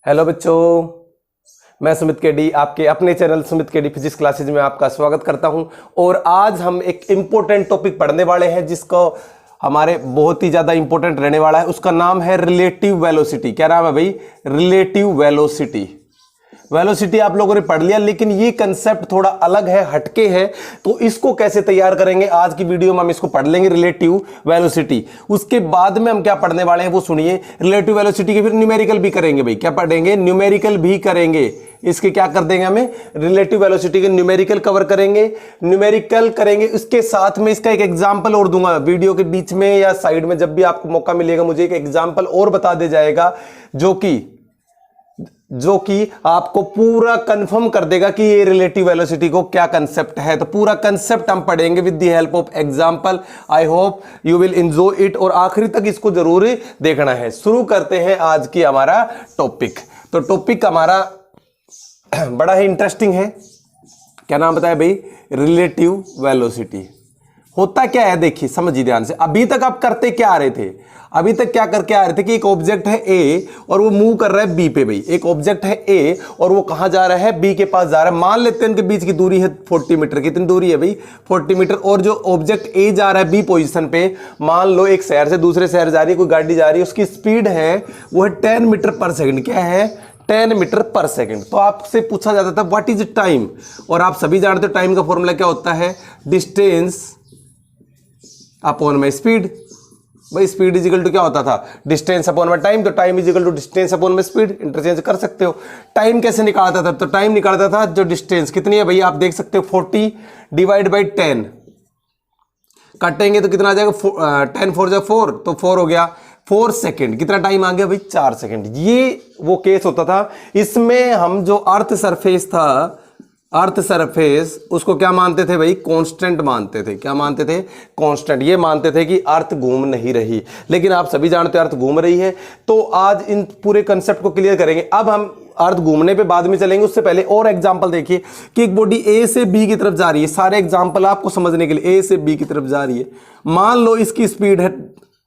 Hello बच्चों, मैं Sumit KD आपके अपने channel Sumit KD physics classes में आपका स्वागत करता हूं। और आज हम एक इम्पोर्टेंट टॉपिक पढ़ने वाले हैं जिसको हमारे बहुत ही ज़्यादा इंपॉर्टेंट रहने वाला है। उसका नाम है रिलेटिव वेलोसिटी। क्या नाम है भाई? Relative velocity. वेलोसिटी आप लोगों ने पढ़ लिया, लेकिन ये कंसेप्ट थोड़ा अलग है, हटके है। तो इसको कैसे तैयार करेंगे, आज की वीडियो में हम इसको पढ़ लेंगे, रिलेटिव वेलोसिटी। उसके बाद में हम क्या पढ़ने वाले हैं वो सुनिए। रिलेटिव वेलोसिटी के फिर न्यूमेरिकल भी करेंगे भाई। क्या पढ़ेंगे? न्यूमेरिकल भी करेंगे। इसके क्या कर देंगे हमें? रिलेटिव वेलोसिटी के न्यूमेरिकल कवर करेंगे। न्यूमेरिकल करेंगे, उसके साथ में इसका एक एग्जांपल और दूंगा वीडियो के बीच में या साइड में, जब भी आपको मौका मिलेगा मुझे एक एग्जांपल और बता दे जाएगा जो कि आपको पूरा कंफर्म कर देगा कि ये रिलेटिव वेलोसिटी को क्या कंसेप्ट है। तो पूरा कंसेप्ट हम पढ़ेंगे with the help of example. I hope you will enjoy it और आखिरी तक इसको जरूर देखना है। शुरू करते हैं आज की हमारा टॉपिक। तो टॉपिक हमारा बड़ा ही इंटरेस्टिंग है। क्या नाम बताया भाई? Relative velocity. होता क्या है देखिए, समझिए ध्यान से। अभी तक आप करते क्या आ रहे थे? अभी तक क्या करके आ रहे थे कि एक ऑब्जेक्ट है ए और वो मूव कर रहा है बी पे। भाई एक ऑब्जेक्ट है ए और वो कहां जा रहा है? बी के पास जा रहा है। मान लेते हैं इनके बीच की दूरी है 40 मीटर। कितनी दूरी है भाई? 40 मीटर। और जो ऑब्जेक्ट ए जा रहा है बी पोजीशन पे, मान लो एक शहर से दूसरे शहर जा रही है, कोई गाड़ी जा रही है, उसकी स्पीड है वो है 10 मीटर पर सेकेंड। क्या है? 10 मीटर पर सेकेंड। तो आपसे पूछा जाता था व्हाट इज टाइम, और आप सभी जानते हो टाइम का फॉर्मूला क्या होता है? डिस्टेंस अपॉन में स्पीड। भाई स्पीड इज इक्वल टू क्या होता था? डिस्टेंस अपॉन में टाइम। तो time is equal to distance upon में स्पीड। इंटरचेंज कर सकते हो। टाइम कैसे निकालता था? तो टाइम निकालता था जो डिस्टेंस कितनी है भाई, आप देख सकते हो 40 डिवाइड बाई 10 काटेंगे तो कितना आ जाएगा? 10 4 जा 4, तो 4 हो गया 4 सेकेंड। कितना टाइम आ गया भाई? 4 सेकेंड। ये वो केस होता था। इसमें हम जो अर्थ सरफेस था, अर्थ सरफेस, उसको क्या मानते थे भाई? कांस्टेंट मानते थे। क्या मानते थे? कांस्टेंट। ये मानते थे कि अर्थ घूम नहीं रही, लेकिन आप सभी जानते हो अर्थ घूम रही है। तो आज इन पूरे कंसेप्ट को क्लियर करेंगे। अब हम अर्थ घूमने पे बाद में चलेंगे, उससे पहले और एग्जांपल देखिए कि एक बॉडी ए से बी की तरफ जा रही है। सारे एग्जांपल आपको समझने के लिए। ए से बी की तरफ जा रही है, मान लो इसकी स्पीड है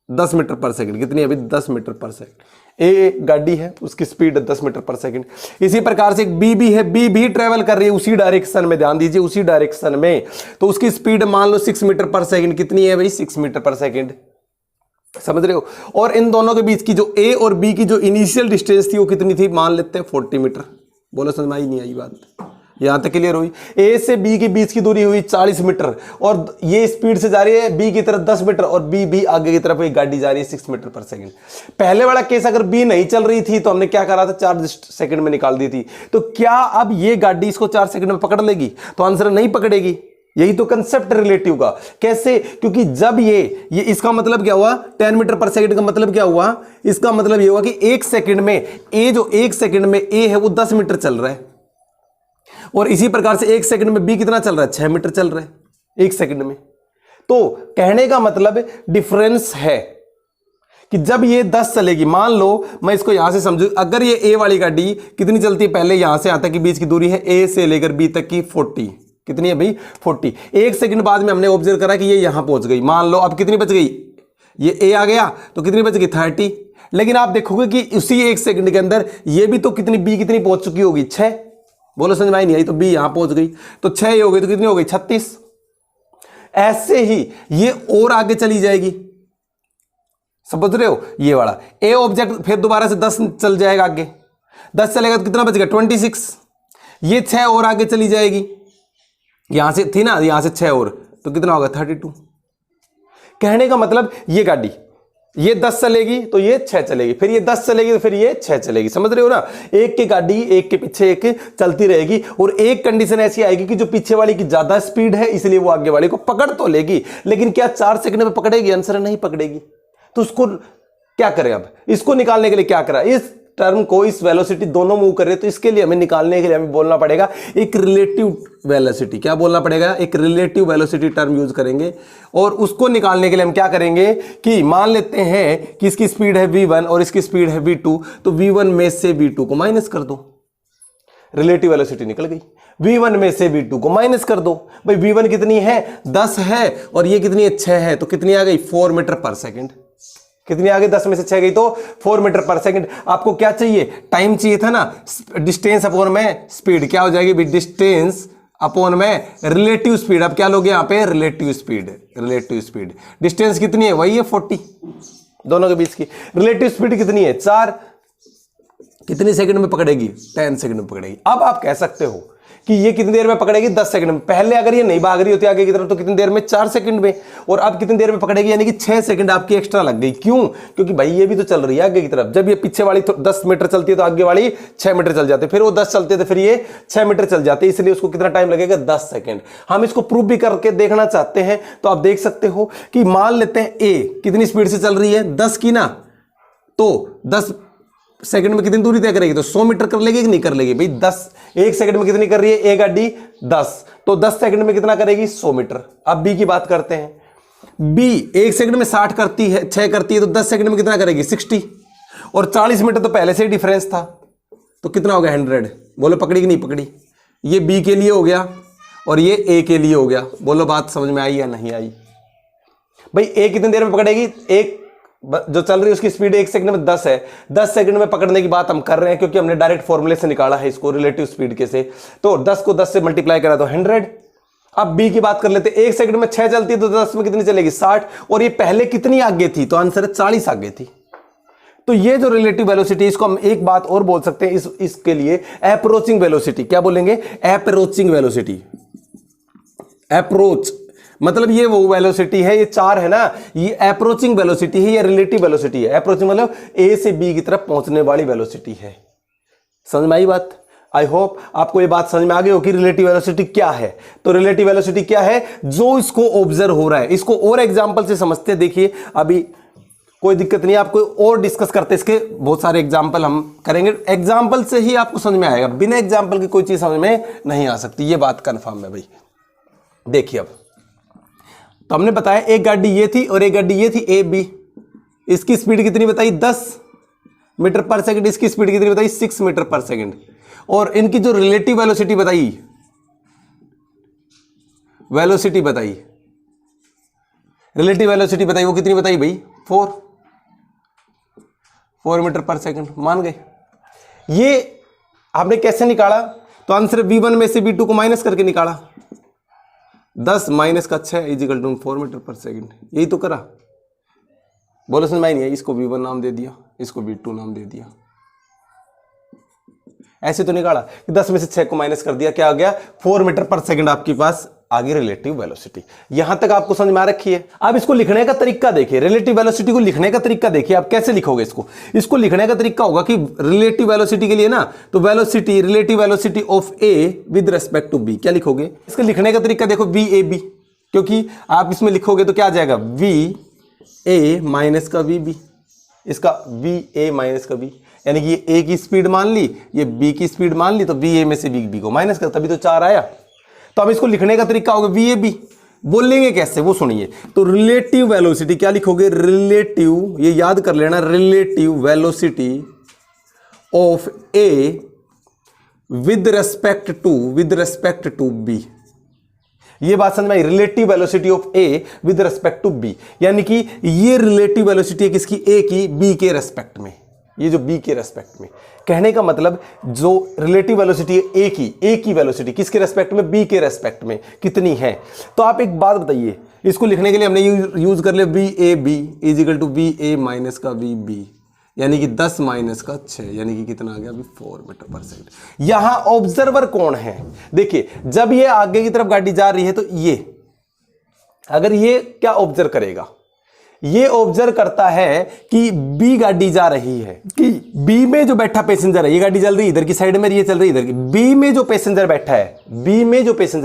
10 मीटर पर सेकंड। कितनी है अभी? 10 मीटर पर सेकंड। ए गाड़ी है, उसकी स्पीड है 10 मीटर पर सेकंड। इसी प्रकार से एक बी भी है, बी भी ट्रेवल कर रही है उसी डायरेक्शन में। ध्यान दीजिए, उसी डायरेक्शन में। तो उसकी स्पीड मान लो 6 मीटर पर सेकंड। कितनी है भाई? 6 मीटर पर सेकंड। समझ रहे हो? और इन दोनों के बीच की जो ए और बी की जो इनिशियल डिस्टेंस थी वो कितनी थी? मान लेते हैं 40 मीटर। बोलो समझ में आई नहीं आई बात? यहां तक क्लियर हुई? ए से बी के बीच की दूरी हुई 40 मीटर और ये स्पीड से जा रही है बी की तरफ 10 मीटर और बी भी आगे की तरफ एक गाड़ी जा रही है 6 मीटर पर सेकंड। पहले वाला केस अगर बी नहीं चल रही थी तो हमने क्या करा था? 4 सेकंड में निकाल दी थी। तो क्या अब ये गाड़ी इसको 4 सेकंड में पकड़ लेगी? तो आंसर नहीं पकड़ेगी। यही तो कंसेप्ट रिलेटिव का। कैसे? क्योंकि जब ये इसका मतलब क्या हुआ? 10 मीटर पर सेकंड का मतलब क्या हुआ? इसका मतलब ये हुआ कि 1 सेकंड में ए, जो 1 सेकंड में ए है वो 10 मीटर चल रहा है, और इसी प्रकार से 1 सेकंड में बी कितना चल रहा है? 6 मीटर चल रहा है 1 सेकंड में। तो कहने का मतलब डिफरेंस है कि जब ये 10 चलेगी, मान लो मैं इसको यहां से समझू, अगर ये ए वाली गाड़ी कितनी चलती है? पहले यहां से आता कि बीच की दूरी है ए से लेकर बी तक की 40। कितनी है भाई? 40। 1 सेकंड बाद में हमने ऑब्जर्व करा कि ये यहां पहुंच गई। मान लो अब कितनी बच गई? ये ए आ गया तो कितनी बच गई? 30। लेकिन आप देखोगे कि उसी 1 सेकंड के अंदर ये भी तो कितनी बी कितनी पहुंच चुकी होगी? 6। बोलो समझ में आई नहीं आई? तो बी यहां पहुंच गई तो 6 हो गई, तो कितनी हो गई? 36। ऐसे ही ये और आगे चली जाएगी। समझ रहे हो? ये वाला ए ऑब्जेक्ट फिर दोबारा से 10 चल जाएगा आगे। 10 चलेगा तो कितना बच गया? 26। ये 6 और आगे चली जाएगी, यहां से थी ना, यहां से 6 और, तो कितना होगा? 32। कहने का मतलब ये गाड़ी ये 10 चलेगी तो ये 6 चलेगी, फिर ये 10 चलेगी तो फिर ये 6 चलेगी। समझ रहे हो ना? एक की गाड़ी एक के पीछे एक चलती रहेगी, और एक कंडीशन ऐसी आएगी कि जो पीछे वाली की ज्यादा स्पीड है इसलिए वो आगे वाले को पकड़ तो लेगी, लेकिन क्या 4 सेकंड में पकड़ेगी? आंसर नहीं पकड़ेगी। तो उसको क्या करें? अब इसको निकालने के लिए क्या करा? इस टर्म को, इस वेलोसिटी दोनों मूव कर रहे हैं, तो इसके लिए हमें निकालने के लिए हमें बोलना पड़ेगा एक रिलेटिव वेलोसिटी। क्या बोलना पड़ेगा? एक रिलेटिव वेलोसिटी टर्म यूज करेंगे। और उसको निकालने के लिए हम क्या करेंगे कि मान लेते हैं कि इसकी स्पीड है v1 और इसकी स्पीड है v2, तो v1 में से v2 को माइनस कर दो। रिलेटिव वेलोसिटी निकल गई। v1 में से v2 को माइनस कर दो। भाई v1 कितनी है? 10 है, और ये कितनी है? 6 है, तो कितनी आ गई? 4 मीटर पर सेकेंड। कितनी आ गई, 10 में से 6 गई तो 4 मीटर पर सेकंड। आपको क्या चाहिए, टाइम चाहिए था ना, डिस्टेंस अपॉन में स्पीड क्या हो जाएगी भाई, डिस्टेंस अपॉन में रिलेटिव स्पीड। अब क्या लोगे यहाँ पे, relative speed, relative speed. Distance कितनी है, वही है 40 दोनों के बीच की। रिलेटिव स्पीड कितनी है, 4, कितनी सेकंड में पकड़ेगी, 10 सेकंड में पकड़ेगी। अब आप कह सकते हो कि ये कितनी देर में पकड़ेगी, 10 सेकंड में। पहले अगर ये नहीं भाग रही होती आगे की तरफ तो कितनी देर में, 4 सेकंड में। और अब कितनी देर में पकड़ेगी, यानी कि 6 सेकंड आपकी एक्स्ट्रा लग गई। क्यों, क्योंकि भाई ये भी तो चल रही है आगे की तरफ। जब ये पीछे वाली 10 मीटर चलती है तो आगे वाली 6 मीटर चल जाते, फिर वो 10 चलते थे, फिर ये 6 मीटर चल जाते, इसलिए उसको कितना टाइम लगेगा, 10 सेकंड। हम इसको प्रूव भी करके देखना चाहते हैं तो आप देख सकते हो कि मान लेते हैं ए कितनी स्पीड से चल रही है, 10 की ना, तो 10 सेकंड में कितनी दूरी तय करेगी, तो 100 मीटर कर लेगी कि नहीं कर लेगी भाई। 10 1 सेकंड में कितनी कर रही है ए गाड़ी, 10, तो 10 सेकंड में कितना करेगी, 100 मीटर। अब बी की बात करते हैं। बी 1 सेकंड में 60 करती है, 6 करती है, तो 10 सेकंड में कितना करेगी, 60। और 40 मीटर तो पहले से ही डिफरेंस था, तो कितना हो गया, 100। बोलो पकड़ी कि नहीं पकड़ी। ये बी के लिए हो गया और ये ए के लिए हो गया। बोलो बात समझ में आई या नहीं आई भाई। ए कितनी देर में पकड़ेगी, एक जो चल रही है उसकी स्पीड 1 सेकंड में 10 है, 10 सेकंड में पकड़ने की बात हम कर रहे हैं क्योंकि हमने डायरेक्ट फॉर्मूले से निकाला है इसको, रिलेटिव स्पीड के से। तो 10 को 10 से मल्टीप्लाई करा तो 100। अब बी की बात कर लेते हैं। 1 सेकंड में 6 चलती है तो 10 में कितनी चलेगी, 60। और ये पहले कितनी आगे थी, तो आंसर है 40 आगे थी। तो ये जो रिलेटिव वेलोसिटी, इसको हम एक बात और बोल सकते हैं इसके लिए, अप्रोचिंग वेलोसिटी। क्या बोलेंगे, अप्रोचिंग वेलोसिटी। अप्रोच मतलब ये वो वेलोसिटी है, ये 4 है ना, ये अप्रोचिंग वेलोसिटी है, ये रिलेटिव वेलोसिटी है। अप्रोचिंग मतलब ए से बी की तरफ पहुंचने वाली वेलोसिटी है। समझ में आई बात। आई होप आपको ये बात समझ में आ गई हो कि रिलेटिव वेलोसिटी क्या है। तो रिलेटिव वेलोसिटी क्या है, जो इसको ऑब्जर्व हो रहा है। इसको और एग्जांपल से समझते हैं। देखिए अभी कोई दिक्कत नहीं, आपको और डिस्कस करते, इसके बहुत सारे एग्जाम्पल हम करेंगे। एग्जाम्पल से ही आपको समझ में आएगा, बिना एग्जाम्पल की कोई चीज समझ में नहीं आ सकती, ये बात कंफर्म है भाई। देखिए अब तो हमने बताया एक गाड़ी ये थी और एक गाड़ी ये थी ए बी। इसकी स्पीड कितनी बताई, 10 मीटर पर सेकंड। इसकी स्पीड कितनी बताई, 6 मीटर पर सेकंड। और इनकी जो रिलेटिव वेलोसिटी बताई, रिलेटिव वेलोसिटी बताई वो कितनी बताई भाई, 4 मीटर पर सेकंड। मान गए। ये आपने कैसे निकाला, तो आंसर V1 में से V2 को माइनस करके निकाला। 10 माइनस का 6 is equal to 4 metre per second. यही तो करा। बोलो समझ में नहीं है। इसको V1 नाम दे दिया, इसको V2 नाम दे दिया। ऐसे तो निकाला कि 10 में से 6 को माइनस कर दिया, क्या आ गया, 4 मीटर पर सेकंड आपके पास आगे रिलेटिव वेलोसिटी। यहां तक आपको समझ में आ रखी है। अब इसको लिखने का तरीका देखिए, रिलेटिव वेलोसिटी को लिखने का तरीका देखिए। आप कैसे लिखोगे इसको लिखने का तरीका होगा कि रिलेटिव वेलोसिटी के लिए ना, तो velocity, relative velocity of A with respect to B. क्या लिखोगे, इसका लिखने का तरीका देखो, वी ए बी। क्योंकि आप इसमें लिखोगे तो क्या आ जाएगा, वी ए माइनस का वी बी। इसका वी ए माइनस का बी, यानी कि ये ए की स्पीड मान ली, ये बी की स्पीड मान ली, तो वी ए में से बी को माइनस कर, तभी तो 4 आया। तो अब इसको लिखने का तरीका होगा वी ए बी। बोलेंगे कैसे वो सुनिए। तो रिलेटिव वेलोसिटी क्या लिखोगे, रिलेटिव, ये याद कर लेना, relative velocity of A with respect to B. ये बात समझ में आई, relative velocity of A with respect to B, यानी कि ये रिलेटिव वेलोसिटी है किसकी, ए की बी के रेस्पेक्ट में। ये जो बी के रेस्पेक्ट में, कहने का मतलब जो रिलेटिव वेलोसिटी है ए की वेलोसिटी किसके रेस्पेक्ट में, बी के रेस्पेक्ट में कितनी है। तो आप एक बात बताइए, इसको लिखने के लिए हमने यूज कर लिया V A B is equal to V A minus का वी बी, यानी कि 10 माइनस का 6, यानी कि कितना आ गया अभी 4 मीटर पर सेकंड। यहां ऑब्जर्वर कौन है, देखिए जब ये आगे की तरफ गाड़ी जा रही है तो ये, अगर ये क्या ऑब्जर्व करेगा, ये ऑब्जर्व करता है कि बी गाड़ी जा रही है, कि बी में जो बैठा पैसेंजर है, ये गाड़ी चल रही है इधर की साइड में, ये चल रही है इधर की, बी में जो पैसेंजर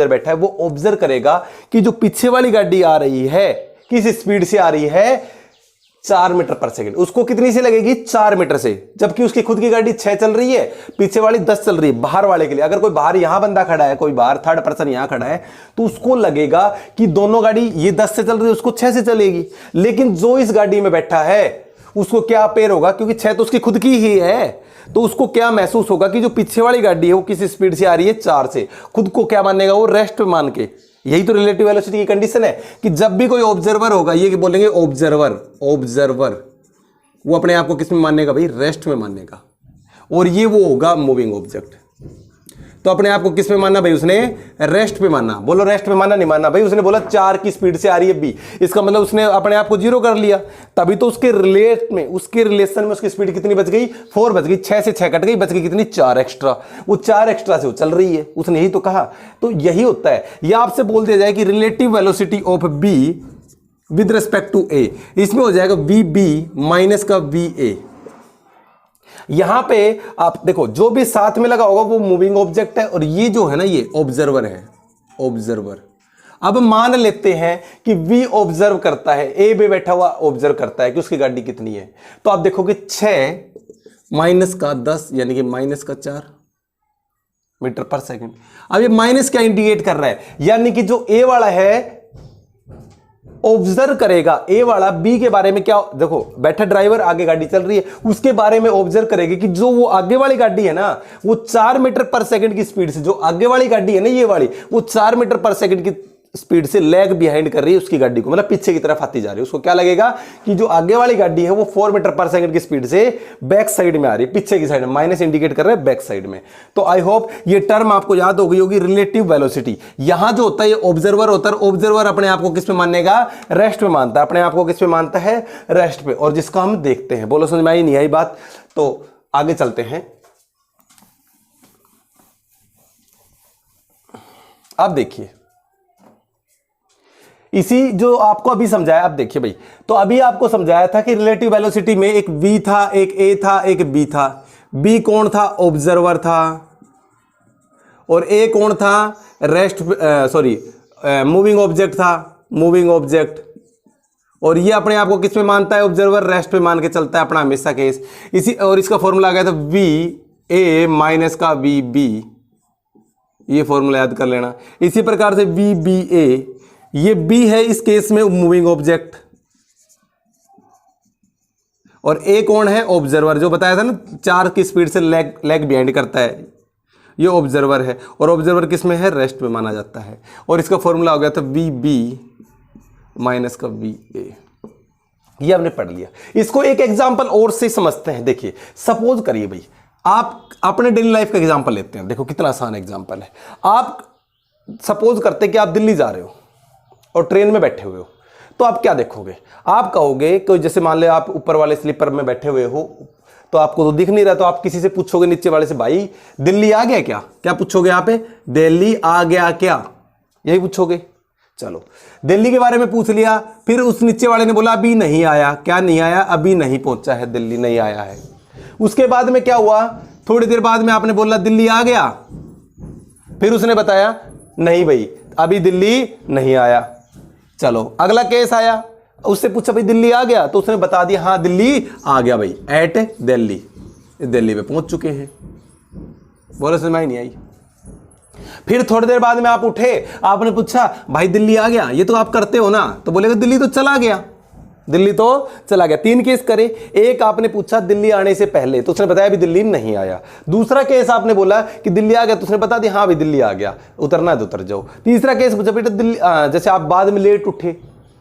बैठा है वो ऑब्जर्व करेगा कि जो पीछे वाली गाड़ी आ रही है किस स्पीड से आ रही है, 4 मीटर पर सेकंड। उसको कितनी से लगेगी, 4 मीटर से, जबकि उसकी खुद की गाड़ी 6 चल रही है, पीछे वाली 10 चल रही है। बाहर वाले के लिए, अगर कोई बाहर यहां बंदा खड़ा है, कोई बाहर थर्ड पर्सन यहां खड़ा है, तो उसको लगेगा कि दोनों गाड़ी ये 10 से चल रही है, उसको 6 से चलेगी। लेकिन जो इस गाड़ी में बैठा है उसको क्या पेयर होगा, क्योंकि 6 तो उसकी खुद की ही है, तो उसको क्या महसूस होगा कि जो पीछे वाली गाड़ी है वो किस स्पीड से आ रही है, 4 से। खुद को क्या मानेगा वो, रेस्ट मान के। यही तो रिलेटिव वेलोसिटी की कंडीशन है कि जब भी कोई ऑब्जर्वर होगा, ये बोलेंगे ऑब्जर्वर, वो अपने आप को किस में मानने का भाई, रेस्ट में मानने का, और ये वो होगा मूविंग ऑब्जेक्ट। तो अपने आप को किस में मानना भाई, उसने रेस्ट पे मानना। बोलो रेस्ट पे मानना नहीं मानना भाई, उसने बोला 4 की स्पीड से आ रही है बी, इसका मतलब उसने अपने आप को 0 कर लिया, तभी तो उसके रिलेशन में उसकी स्पीड कितनी बच गई, 4 बच गई, 6 से 6 कट गई, बच गई कितनी, 4 एक्स्ट्रा। वो 4 एक्स्ट्रा से वो चल रही है, उसने यही तो कहा। तो यही होता है, या आपसे बोल दिया जाए कि relative velocity of B with respect to A, इसमें हो जाएगा वी बी माइनस का वी ए। यहां पे आप देखो जो भी साथ में लगा होगा वो मूविंग ऑब्जेक्ट है, और ये जो है ना ये ऑब्जर्वर है, ऑब्जर्वर। अब मान लेते हैं कि V ऑब्जर्व करता है, ए पे बैठा हुआ ऑब्जर्व करता है कि उसकी गाड़ी कितनी है, तो आप देखोगे 6 माइनस का 10 यानी कि माइनस का 4 मीटर पर सेकंड। अब ये माइनस क्या इंडिकेट कर रहा है, यानी कि जो ए वाला है ऑब्जर्व करेगा, ए वाला बी के बारे में क्या, देखो बैठा ड्राइवर, आगे गाड़ी चल रही है, उसके बारे में ऑब्जर्व करेगी कि जो वो आगे वाली गाड़ी है ना वो 4 मीटर पर सेकंड की स्पीड से, जो आगे वाली गाड़ी है ना ये वाली, वो 4 मीटर पर सेकंड की स्पीड से लैग बिहाइंड कर रही है उसकी गाड़ी को, मतलब पीछे की तरफ आती जा रही है। उसको क्या लगेगा कि जो आगे वाली गाड़ी है वो 4 मीटर पर सेकंड की स्पीड से बैक साइड में आ रही है, पीछे की साइड में, माइनस इंडिकेट कर रहा है बैक साइड में। तो आई होप ये टर्म आपको याद हो गई होगी, रिलेटिव वेलोसिटी। यहां जो होता है ये ऑब्जर्वर होता है, ऑब्जर्वर अपने आप को किस पे मानेगा, रेस्ट में मानता है, अपने आप को किस पे मानता है, रेस्ट पे, और जिसको हम देखते हैं। बोलो समझ में आई नहीं आई बात? तो आगे चलते हैं। अब देखिए इसी जो आपको अभी समझाया, अब देखिए भाई, तो अभी आपको समझाया था कि रिलेटिव वेलोसिटी में एक v था, एक a था, एक b था। b कौन था, ऑब्जर्वर था, और a कौन था, रेस्ट मूविंग ऑब्जेक्ट था, मूविंग ऑब्जेक्ट। और ये अपने आप को किस में मानता है, ऑब्जर्वर, रेस्ट पे मान के चलता है अपना हमेशा केस। इसी और इसका फॉर्मूला आ गया था v a माइनस का v b, ये फॉर्मूला याद कर लेना। इसी प्रकार से v b a, ये B है इस केस में मूविंग ऑब्जेक्ट, और A कौन है, ऑब्जर्वर, जो बताया था ना 4 की स्पीड से लैग बिहाइंड करता है, ये ऑब्जर्वर है, और ऑब्जर्वर किस में है, रेस्ट में माना जाता है। और इसका फॉर्मूला हो गया था VB माइनस का VA, ये हमने पढ़ लिया। इसको एक एग्जांपल और से समझते हैं। देखिए सपोज करिए भाई, आप अपने डेली लाइफ का एग्जांपल लेते हैं, देखो कितना आसान एग्जांपल है। आप सपोज करते हैं कि आप दिल्ली जा रहे हो और ट्रेन में बैठे हुए हो, तो आप क्या देखोगे, आप कहोगे कि जैसे मान ले आप ऊपर वाले स्लीपर में बैठे हुए हो, तो आपको तो दिख नहीं रहा, तो आप किसी से पूछोगे नीचे वाले से, भाई दिल्ली आ गया क्या, क्या पूछोगे यहाँ पे, दिल्ली आ गया क्या, यही पूछोगे। चलो दिल्ली के बारे में पूछ लिया, फिर उस नीचे वाले ने बोला अभी नहीं आया, क्या नहीं आया, अभी नहीं पहुंचा है, दिल्ली नहीं आया है। उसके बाद में क्या हुआ, थोड़ी देर बाद में आपने बोला दिल्ली आ गया, फिर उसने बताया नहीं भाई अभी दिल्ली नहीं आया। चलो अगला केस आया, उससे पूछा भाई दिल्ली आ गया, तो उसने बता दिया हाँ दिल्ली आ गया भाई, एट दिल्ली, दिल्ली पे पहुंच चुके हैं। बोलो समझ में नहीं आई। फिर थोड़ी देर बाद में आप उठे, आपने पूछा भाई दिल्ली आ गया, ये तो आप करते हो ना, तो बोलेगा दिल्ली तो चला गया, दिल्ली तो चला गया। 3 केस करे, एक आपने पूछा दिल्ली आने से पहले, तो उसने बताया भी दिल्ली नहीं आया। दूसरा केस आपने बोला कि दिल्ली आ गया, तो उसने बता दिया हाँ भाई दिल्ली आ गया, उतरना है तो उतर जाओ। तीसरा केस पूछा बेटा दिल्ली, जैसे आप बाद में लेट उठे,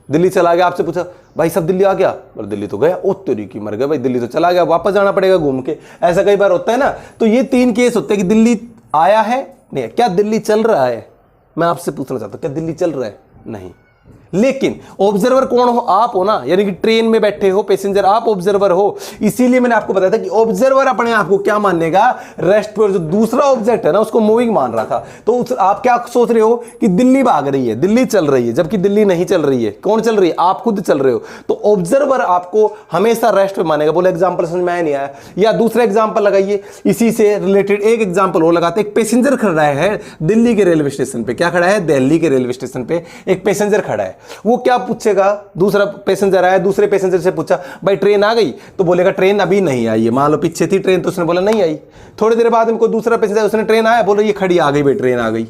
दिल्ली चला गया, आपसे पूछा भाई सब दिल्ली आ गया, और दिल्ली तो गया, ओ तेरी की मर गया भाई, दिल्ली तो चला गया, वापस जाना पड़ेगा घूम के। ऐसा कई बार होता है ना। तो ये 3 केस होते हैं कि दिल्ली आया है नहीं, क्या दिल्ली चल रहा है। मैं आपसे पूछना चाहता हूं क्या दिल्ली चल रहा है, नहीं। लेकिन ऑब्जर्वर कौन हो, आप हो ना, यानी कि ट्रेन में बैठे हो पैसेंजर, आप ऑब्जर्वर हो। इसीलिए मैंने आपको बताया था कि ऑब्जर्वर अपने आप को क्या मानेगा, रेस्ट पर। जो दूसरा ऑब्जेक्ट है ना उसको मूविंग मान रहा था, तो आप क्या सोच रहे हो कि दिल्ली भाग रही है, दिल्ली चल रही है, जबकि दिल्ली नहीं चल रही है। कौन चल रही है, आप खुद चल रहे हो। तो ऑब्जर्वर आपको हमेशा रेस्ट पे मानेगा। बोले एग्जाम्पल समझ में आया नहीं आया, या दूसरा एग्जाम्पल लगाइए इसी से रिलेटेड। एक एग्जाम्पल और लगाते, एक पैसेंजर खड़ा है दिल्ली के रेलवे स्टेशन पे। क्या खड़ा है, दिल्ली के रेलवे स्टेशन पे एक पैसेंजर खड़ा है। वो क्या पूछेगा, दूसरा पैसेंजर आया, दूसरे पैसेंजर से पूछा भाई ट्रेन आ गई, तो बोलेगा ट्रेन अभी नहीं आई है। मान लो पीछे थी ट्रेन, तो उसने बोला नहीं आई। थोड़ी देर बाद इनको दूसरा पैसेंजर, उसने ट्रेन आया, बोलो ये खड़ी आ गई भाई, ट्रेन आ गई।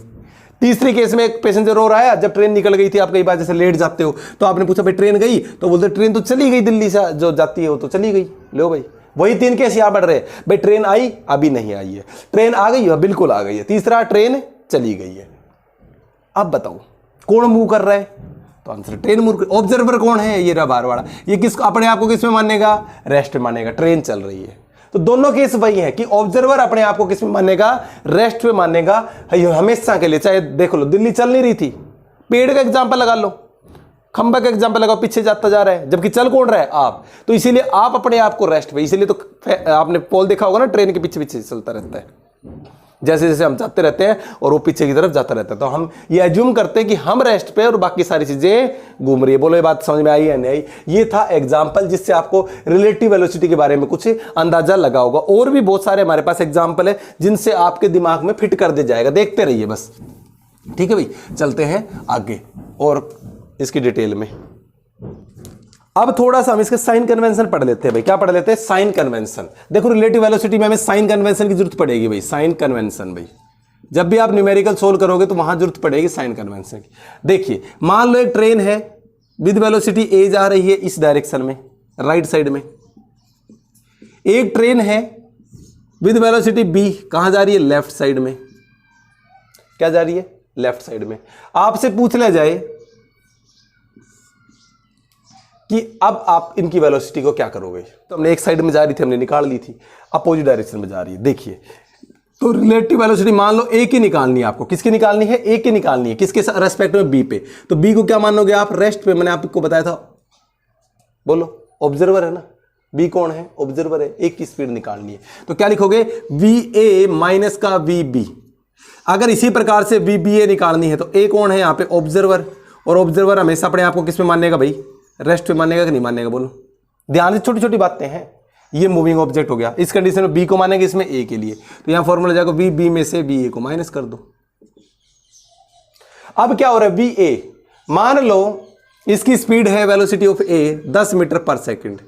तीसरी केस में एक पैसेंजर और आया, जब ट्रेन निकल गई थी, आप कई बार जैसे लेट जाते हो, तो आपने पूछा भाई ट्रेन गई, तो बोलते ट्रेन तो चली गई, दिल्ली से जो जाती है वो तो चली गई। लो भाई वही 3 केस यहां बढ़ रहे, भाई ट्रेन आई अभी नहीं आई है, ट्रेन आ गई है बिल्कुल आ गई है, तीसरा ट्रेन चली गई है। अब बताओ कौन मूव कर रहा है, तो आंसर ट्रेन मूव। ऑब्जर्वर कौन है? ये रहा बाहर वाला। ये किस अपने आप को किस में मानेगा? रेस्ट में मानेगा, ट्रेन चल रही है। तो दोनों केस वही है कि ऑब्जर्वर अपने आप को किस में मानेगा? रेस्ट में मानेगा हमेशा के लिए। चाहे देख लो दिल्ली चल नहीं रही थी, पेड़ का एग्जांपल लगा लो, खंबा का एग्जांपल लगाओ, पीछे जाता जा रहा है, जबकि चल कौन रहा है? आप। तो इसीलिए आप अपने आप को रेस्ट पे, इसीलिए तो आपने पोल देखा होगा ना, ट्रेन के पीछे पीछे चलता रहता है, जैसे जैसे हम जाते रहते हैं और वो पीछे की तरफ जाता रहता है। तो हम ये एज्यूम करते हैं कि हम रेस्ट पे और बाकी सारी चीजें घूम रही है। बोलो ये बात समझ में आई या नहीं आई? ये था एग्जांपल जिससे आपको रिलेटिव वेलोसिटी के बारे में कुछ अंदाजा लगा होगा। और भी बहुत सारे हमारे पास एग्जांपल है जिनसे आपके दिमाग में फिट कर दे जाएगा, देखते रहिए बस। ठीक है भाई, चलते हैं आगे और इसकी डिटेल में। अब थोड़ा सा हम इसके साइन कन्वेंशन पढ़ लेते हैं भाई। क्या पढ़ लेते हैं? Sign convention. देखो रिलेटिव वेलोसिटी में हमें साइन कन्वेंशन की जरूरत पड़ेगी भाई। साइन कन्वेंशन भाई, जब भी आप न्यूमेरिकल सोल्व करोगे तो वहां जरूरत पड़ेगी साइन कन्वेंशन की। देखिए मान लो एक ट्रेन है विद वेलोसिटी ए जा रही है इस डायरेक्शन में, राइट साइड में। एक ट्रेन है विद वेलोसिटी बी, कहां जा रही है? लेफ्ट साइड में। क्या जा रही है? लेफ्ट साइड में। आपसे पूछ लिया जाए कि अब आप इनकी वेलोसिटी को क्या करोगे? तो हमने एक साइड में जा रही थी, हमने निकाल ली थी, अपोजिट डायरेक्शन में जा रही है। देखिए तो रिलेटिव वेलोसिटी मान लो ए की निकालनी है आपको। किसकी निकालनी है? ए की निकालनी है। किसके रेस्पेक्ट में? बी पे। तो बी को क्या मानोगे आप? रेस्ट पे। मैंने आपको बताया था, बोलो ऑब्जर्वर है ना। बी कौन है? ऑब्जर्वर है। ए की स्पीड निकालनी है तो क्या लिखोगे? वी ए माइनस का वी बी। अगर इसी प्रकार से वी बी ए निकालनी है तो ए कौन है यहाँ पे? ऑब्जर्वर। और ऑब्जर्वर हमेशा अपने आप को किस में मानेगा भाई? रेस्ट पे मानेगा कि नहीं मानेगा? बोलो ध्यान से, छोटी छोटी बातें हैं। ये मूविंग ऑब्जेक्ट हो गया। इस कंडीशन में बी को मानेंगे इसमें ए के लिए, तो यहां फॉर्मूला जाएगा वी बी में से बी ए को माइनस कर दो। अब क्या हो रहा है? वी ए मान लो इसकी स्पीड है velocity of A 10 metre per second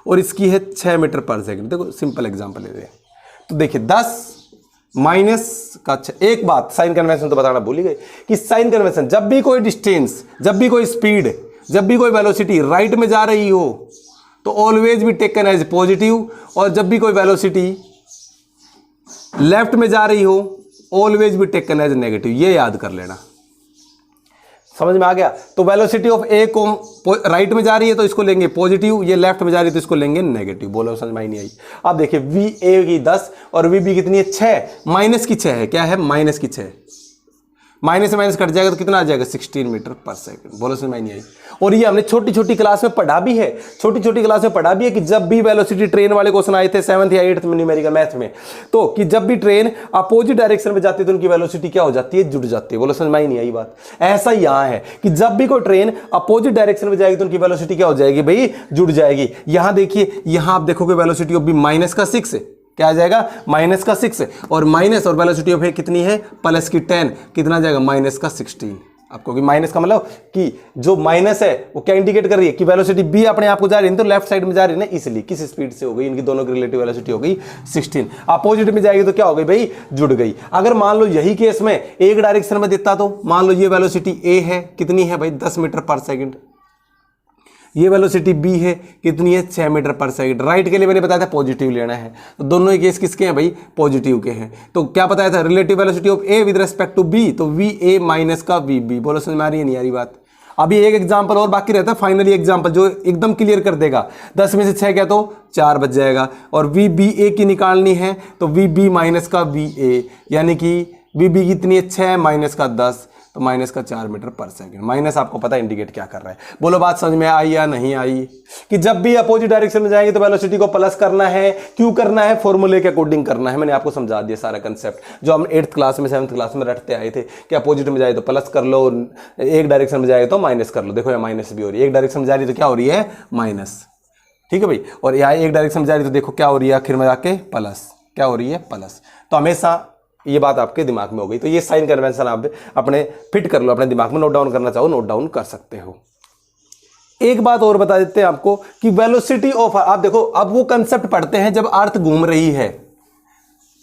और इसकी है 6 मीटर पर सेकंड। देखो सिंपल एग्जांपल ले रहे हैं। तो देखिए 10 माइनस का 6। एक बात साइन कन्वेंशन तो बताना भूल ही गए कि साइन कन्वेंशन जब भी कोई डिस्टेंस, जब भी कोई स्पीड, जब भी कोई वेलोसिटी राइट में जा रही हो तो ऑलवेज भी टेकन एज पॉजिटिव, और जब भी कोई वेलोसिटी लेफ्ट में जा रही हो ऑलवेज भी टेकन एज नेगेटिव। ये याद कर लेना, समझ में आ गया? तो वेलोसिटी ऑफ ए को राइट में जा रही है तो इसको लेंगे पॉजिटिव, ये लेफ्ट में जा रही है तो इसको लेंगे नेगेटिव। बोलो समझ में आई नहीं आई? अब देखिए वी ए की 10 और वी बी कितनी है? 6, माइनस की 6 है। क्या है? माइनस की 6। माइनस से माइनस कट जाएगा तो कितना आ जाएगा? 16 मीटर पर सेकंड। बोलो समझ में नहीं आई? और ये हमने छोटी छोटी क्लास में पढ़ा भी है, छोटी छोटी क्लास में पढ़ा भी है कि जब भी वेलोसिटी ट्रेन वाले क्वेश्चन आए थे 7th या 8th में न्यूमेरिकल मैथ में, तो कि जब भी ट्रेन अपोजिट डायरेक्शन में जाती है तो उनकी वेलोसिटी क्या हो जाती है? जुड़ जाती है। बोलो समझ में नहीं आई बात? ऐसा ही यहां है कि जब भी कोई ट्रेन अपोजिट डायरेक्शन में जाएगी तो उनकी वेलोसिटी क्या हो जाएगी भाई? जुड़ जाएगी। यहां देखिए, यहां आप देखोगे वेलोसिटी ऑफ बी माइनस का 6 है। क्या आ जाएगा? माइनस का 6 और माइनस, और वेलोसिटी ऑफ ए कितनी है? प्लस की 10। कितना जाएगा? माइनस का 16। आपको कि माइनस का मतलब कि जो माइनस है वो क्या इंडिकेट कर रही है? कि वेलोसिटी बी अपने आप को जा रही है तो लेफ्ट साइड में जा रही है ना, इसलिए किस स्पीड से हो गई? इनकी दोनों की रिलेटिव वेलोसिटी हो गई 16। अपोजिट में जाएगी तो क्या हो गई भाई? जुड़ गई। अगर मान लो यही केस में एक डायरेक्शन में देता तो मान लो ये वेलोसिटी ए है, कितनी है भाई? 10 मीटर पर सेकंड। ये वेलोसिटी बी है, कितनी है? 6 मीटर पर सेकंड। राइट के लिए मैंने बताया था पॉजिटिव लेना है, तो दोनों ही केस किसके हैं भाई? पॉजिटिव के हैं। तो क्या बताया था? Relative velocity of A with respect to B, तो वी ए माइनस का वी बी। बोलो समझ में आ रही है नहीं आ रही बात? अभी एक एग्जांपल और बाकी रहता है, फाइनली एग्जांपल जो एकदम क्लियर कर देगा। 10 में से 6 क्या तो 4 बच जाएगा। और वी बी ए की निकालनी है तो वी बी माइनस का वी ए, यानी कि वी बी कितनी है? 6 माइनस का 10, तो माइनस का 4 मीटर पर सेकंड। माइनस आपको पता इंडिकेट क्या कर रहा है? बोलो बात समझ में आई या नहीं आई? कि जब भी अपोजिट डायरेक्शन में जाएंगे तो वेलोसिटी को प्लस करना है। क्यों करना है? फॉर्मूले के अकॉर्डिंग करना है। मैंने आपको समझा दिया सारा कंसेप्ट जो हम 8th क्लास में 7th क्लास में रटते आए थे कि अपोजिट में जाए तो प्लस कर लो, एक डायरेक्शन में जाए तो माइनस कर लो। देखो यहाँ माइनस भी हो रही है, एक डायरेक्शन में जा रही है तो क्या हो रही है? माइनस। ठीक है भाई? और यहाँ एक डायरेक्शन में जा रही है तो देखो क्या हो रही है? आखिर में जाके प्लस। क्या हो रही है? प्लस। तो हमेशा ये बात आपके दिमाग में हो गई। तो ये साइन कन्वेंशन आप अपने फिट कर लो, अपने दिमाग में नोट डाउन करना चाहो नोट डाउन कर सकते हो। एक बात और बता देते हैं आपको कि वेलोसिटी ऑफ, आप देखो अब वो कंसेप्ट पढ़ते हैं जब अर्थ घूम रही है।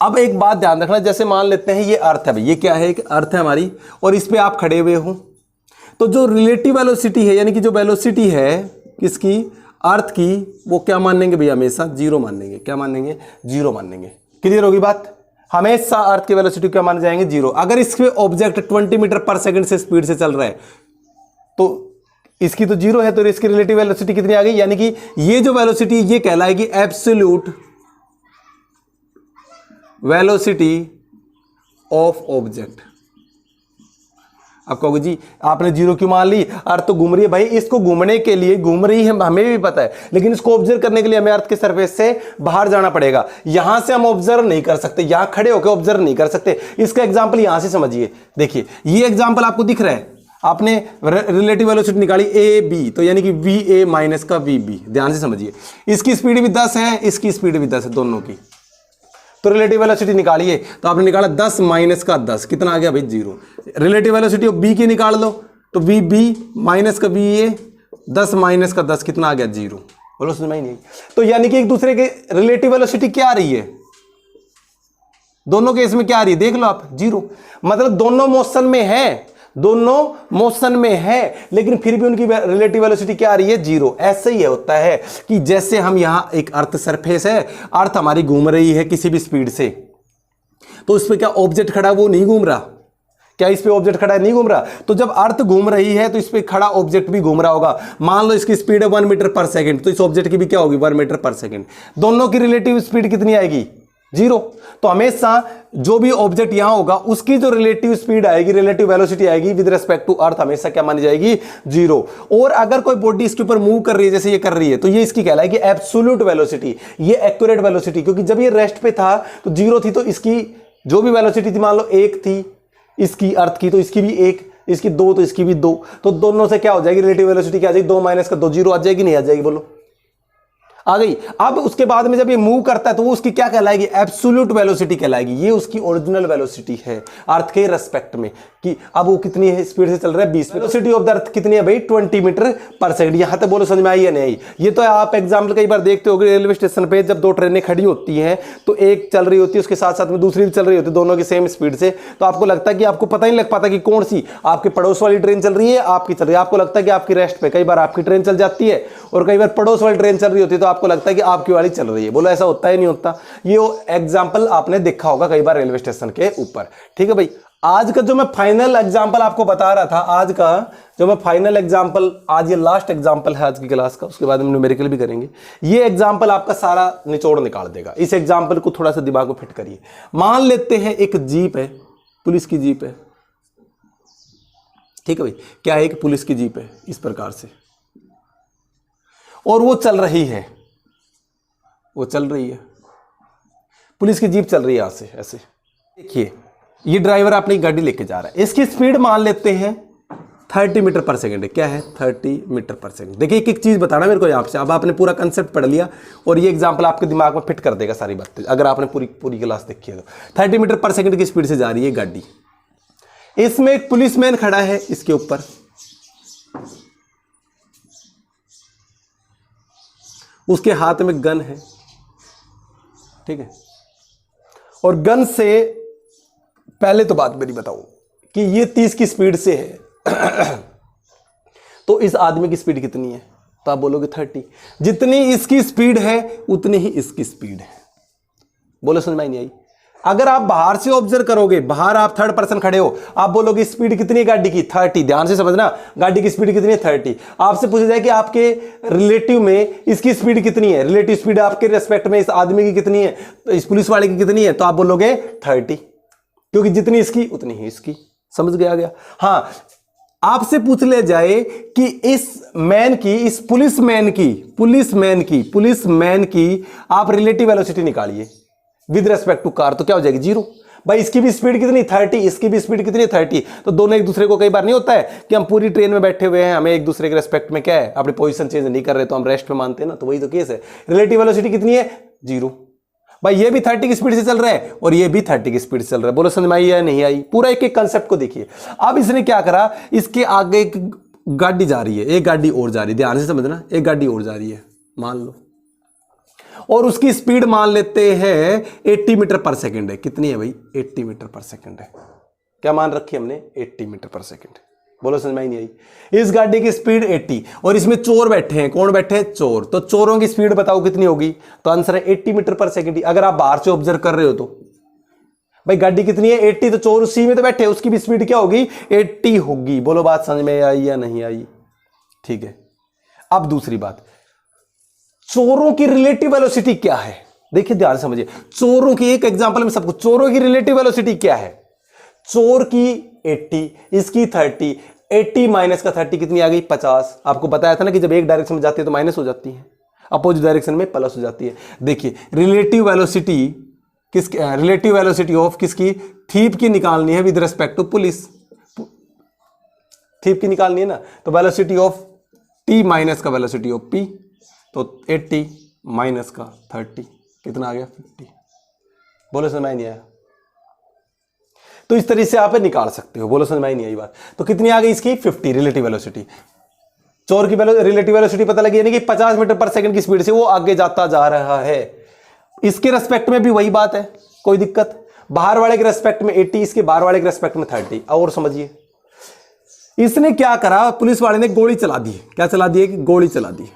अब एक बात ध्यान रखना, जैसे मान लेते हैं ये अर्थ है भाई, ये क्या है? एक अर्थ है हमारी और इस पे आप खड़े हुए हो, तो जो रिलेटिव वेलोसिटी है यानी कि जो वेलोसिटी है किसकी? अर्थ की, वो क्या मानेंगे भैया? हमेशा 0 मानेंगे। क्या मानेंगे? 0 मानेंगे। क्लियर होगी बात? हमेशा अर्थ की वेलोसिटी क्या मान जाएंगे? 0। अगर इसके ऑब्जेक्ट 20 मीटर पर सेकंड से स्पीड से चल रहा है तो इसकी तो 0 है, तो इसकी रिलेटिव वेलोसिटी कितनी आ गई, यानी कि ये जो वेलोसिटी ये कहलाएगी एब्सोल्यूट वेलोसिटी ऑफ ऑब्जेक्ट। आप कहोगे जी आपने 0 क्यों मान ली, अर्थ तो घूम रही है। भाई इसको घूमने के लिए घूम रही है हमें भी पता है, लेकिन इसको ऑब्जर्व करने के लिए हमें अर्थ के सरफेस से बाहर जाना पड़ेगा। यहां से हम ऑब्जर्व नहीं कर सकते, यहां खड़े होकर ऑब्जर्व नहीं कर सकते। इसका एग्जांपल यहां से समझिए, देखिए ये एग्जांपल आपको दिख रहा है, आपने रिलेटिव वेलोसिटी निकाली ए बी, तो यानी कि वी ए माइनस का वी बी, ध्यान से समझिए। इसकी स्पीड भी 10 है, इसकी स्पीड भी 10 है, दोनों की, तो रिलेटिव वेलोसिटी निकालिए। तो आपने निकाला 10 माइनस का 10, कितना आ गया भाई 0। रिलेटिव वेलोसिटी ऑफ बी की निकाल लो, तो वी बी माइनस का वी ए, 10 माइनस का 10 कितना आ गया 0। बोलो समझ में नहीं। तो यानी कि एक दूसरे के रिलेटिव वेलोसिटी क्या आ रही है, दोनों केस में क्या आ रही है देख लो आप, 0। मतलब दोनों मोशन में है, दोनों मोशन में है, लेकिन फिर भी उनकी रिलेटिव वेलोसिटी क्या आ रही है 0। ऐसे ही होता है कि जैसे हम यहां एक अर्थ सरफेस है, अर्थ हमारी घूम रही है किसी भी स्पीड से, तो इस पे क्या ऑब्जेक्ट खड़ा वो नहीं घूम रहा, क्या इस पे ऑब्जेक्ट खड़ा है नहीं घूम रहा। तो जब अर्थ घूम रही है तो इस पे खड़ा ऑब्जेक्ट भी घूम रहा होगा। मान लो इसकी स्पीड है 1 मीटर पर सेकंड, तो इस ऑब्जेक्ट की भी क्या होगी 1 मीटर पर सेकंड। दोनों की रिलेटिव स्पीड कितनी आएगी 0। तो हमेशा जो भी ऑब्जेक्ट यहां होगा उसकी जो रिलेटिव स्पीड आएगी, रिलेटिव वेलोसिटी आएगी विद रिस्पेक्ट टू अर्थ, हमेशा क्या मानी जाएगी 0। और अगर कोई बॉडी इसके ऊपर मूव कर रही है जैसे ये कर रही है, तो ये इसकी कहलाएगी एब्सोल्यूट वेलोसिटी, ये एक्यूरेट वेलोसिटी, क्योंकि जब ये रेस्ट पे था तो 0 थी, तो इसकी जो भी वेलोसिटी थी मान लो 1 थी इसकी अर्थ की, तो इसकी भी 1, इसकी 2 तो इसकी भी 2, तो दोनों से क्या हो जाएगी रिलेटिव वेलोसिटी क्या आ जाएगी 2 माइनस का 2, 0 आ जाएगी नहीं आ जाएगी, बोलो आ गई। अब उसके बाद में जब ये मूव करता है तो वो उसकी क्या कहलाएगी एब्सोल्यूट वेलोसिटी कहलाएगी। ये उसकी ओरिजिनल वेलोसिटी है अर्थ के रेस्पेक्ट में, कि अब वो कितनी है स्पीड से चल रहा है 20। वेलोसिटी ऑफ द अर्थ कितनी है भाई 20 मीटर पर सेकंड। यहां तक बोलो समझ में आई या नहीं आई। ये तो आप एग्जाम्पल कई बार देखते हो रेलवे स्टेशन पे, जब 2 ट्रेनें खड़ी होती हैं तो एक चल रही होती है उसके साथ साथ में दूसरी भी चल रही होती है, दोनों की सेम स्पीड से, तो आपको लगता है कि आपको पता ही नहीं लग पाता कि कौन सी आपके पड़ोस वाली ट्रेन चल रही है आपकी चल रही है। आपको लगता है कि आपकी रेस्ट पे, कई बार आपकी ट्रेन चल जाती है और कई बार पड़ोस वाली ट्रेन चल रही होती है, तो आपको लगता है कि आपकी वाली चल रही है। बोलो ऐसा होता है नहीं होता। ये एग्जाम्पल आपने देखा होगा कई बार रेलवे स्टेशन के ऊपर। ठीक है भाई, आज का जो मैं फाइनल एग्जाम्पल आपको बता रहा था, आज का जो मैं फाइनल एग्जाम्पल, आज ये लास्ट एग्जाम्पल है आज की क्लास का, उसके बाद हम न्यूमेरिकल भी करेंगे। ये एग्जाम्पल आपका सारा निचोड़ निकाल देगा। इस एग्जाम्पल को थोड़ा सा दिमाग में फिट करिए। मान लेते हैं एक जीप है, पुलिस की जीप है, ठीक है भाई, क्या है एक पुलिस की जीप है इस प्रकार से, और वो चल रही है, वो चल रही है, पुलिस की जीप चल रही है यहां से ऐसे। देखिए ये ड्राइवर अपनी गाड़ी लेके जा रहा है, इसकी स्पीड मान लेते हैं 30 मीटर पर सेकंड है। क्या है 30 मीटर पर सेकंड। देखिए एक एक चीज बताना मेरे को यहाँ से। अब आपने पूरा कंसेप्ट पढ़ लिया और ये एग्जांपल आपके दिमाग में फिट कर देगा सारी बातें, अगर आपने पूरी क्लास देखी है तो। 30 मीटर पर सेकंड की स्पीड से जा रही है गाड़ी, इसमें एक पुलिसमैन खड़ा है इसके ऊपर, उसके हाथ में गन है, ठीक है, और गन से पहले तो बात मेरी बताओ कि ये 30 की स्पीड से है तो इस आदमी की स्पीड कितनी है, तो आप बोलोगे 30। जितनी इसकी स्पीड है उतनी ही इसकी स्पीड है। बोलो समझ में नहीं आई। अगर आप बाहर से ऑब्जर्व करोगे, बाहर आप थर्ड पर्सन खड़े हो, आप बोलोगे स्पीड कितनी है गाड़ी की 30। ध्यान से समझना, गाड़ी की स्पीड कितनी है 30। आपसे पूछा जाए कि आपके रिलेटिव में इसकी स्पीड कितनी है, रिलेटिव स्पीड आपके रेस्पेक्ट में इस आदमी की कितनी है, तो इस पुलिस वाले की कितनी है, तो आप बोलोगे 30, क्योंकि जितनी इसकी उतनी ही इसकी। समझ गया। हाँ, आपसे पूछ ले जाए कि इस मैन की, इस पुलिसमैन की आप रिलेटिव वेलोसिटी निकालिए विद रेस्पेक्ट टू कार, तो क्या हो जाएगी 0। भाई इसकी भी स्पीड कितनी 30, इसकी भी स्पीड कितनी 30, तो दोनों एक दूसरे को, कई बार नहीं होता है कि हम पूरी ट्रेन में बैठे हुए हैं, हमें एक दूसरे के रेस्पेक्ट में क्या है अपनी पोजीशन चेंज नहीं कर रहे तो हम रेस्ट पे मानते हैं ना, तो वही तो केस है। रिलेटिव वेलोसिटी कितनी है 0। भाई ये भी 30 की स्पीड से चल रहा है और ये भी 30 की स्पीड से चल रहा है। बोलो समझ में आई या नहीं आई। पूरा एक एक कंसेप्ट को देखिए। अब इसने क्या करा, इसके आगे एक गाड़ी जा रही है, एक गाड़ी और जा रही है, ध्यान से समझना, एक गाड़ी और जा रही है मान लो, और उसकी स्पीड मान लेते हैं 80 मीटर पर सेकंड है। कितनी है भाई 80 मीटर पर सेकंड है। क्या मान रखी हमने 80 मीटर पर सेकंड। बोलो समझ में ही नहीं आई। इस गाड़ी की स्पीड 80 और इसमें चोर बैठे हैं। कौन बैठे हैं, चोर। तो चोरों की स्पीड बताओ कितनी होगी, तो आंसर है 80 मीटर पर सेकंड। अगर आप बाहर से ऑब्जर्व कर रहे हो तो भाई गाड़ी कितनी है 80, तो चोर उसी में तो बैठे, उसकी भी स्पीड क्या होगी 80 होगी। बोलो बात समझ में आई या नहीं आई। ठीक है। अब दूसरी बात, चोरों की रिलेटिव वेलोसिटी क्या है? देखिए ध्यान से समझिए, चोरों की एक एग्जांपल में सबको, चोरों की रिलेटिव वेलोसिटी क्या है? चोर की 80, इसकी 30, 80 माइनस का 30 कितनी आ गई? 50। आपको बताया था ना कि जब एक डायरेक्शन में जाती है तो माइनस हो जाती है, अपोजिट डायरेक्शन में प्लस हो जाती है। देखिए relative velocity relative velocity of किसकी? थीप की निकालनी है with respect to police, thief की निकालनी है ना, तो वेलोसिटी ऑफ टी माइनस का वेलोसिटी ऑफ पी, तो 80 माइनस का 30 कितना आ गया? 50। बोलो समझ में नहीं आया? तो इस तरीके से आप निकाल सकते हो। बोलो समझ में नहीं आई बात? तो कितनी आ गई इसकी? 50 रिलेटिव वेलोसिटी। चोर की रिलेटिव वेलोसिटी पता लगी, यानी कि 50 मीटर पर सेकंड की स्पीड से वो आगे जाता जा रहा है। इसके रेस्पेक्ट में भी वही बात है, कोई दिक्कत? बाहर वाले के रेस्पेक्ट में 80, इसके बाहर वाले के रेस्पेक्ट में 30। और समझिए इसने क्या करा, पुलिस वाले ने गोली चला दी। क्या चला दी? कि गोली चला दी,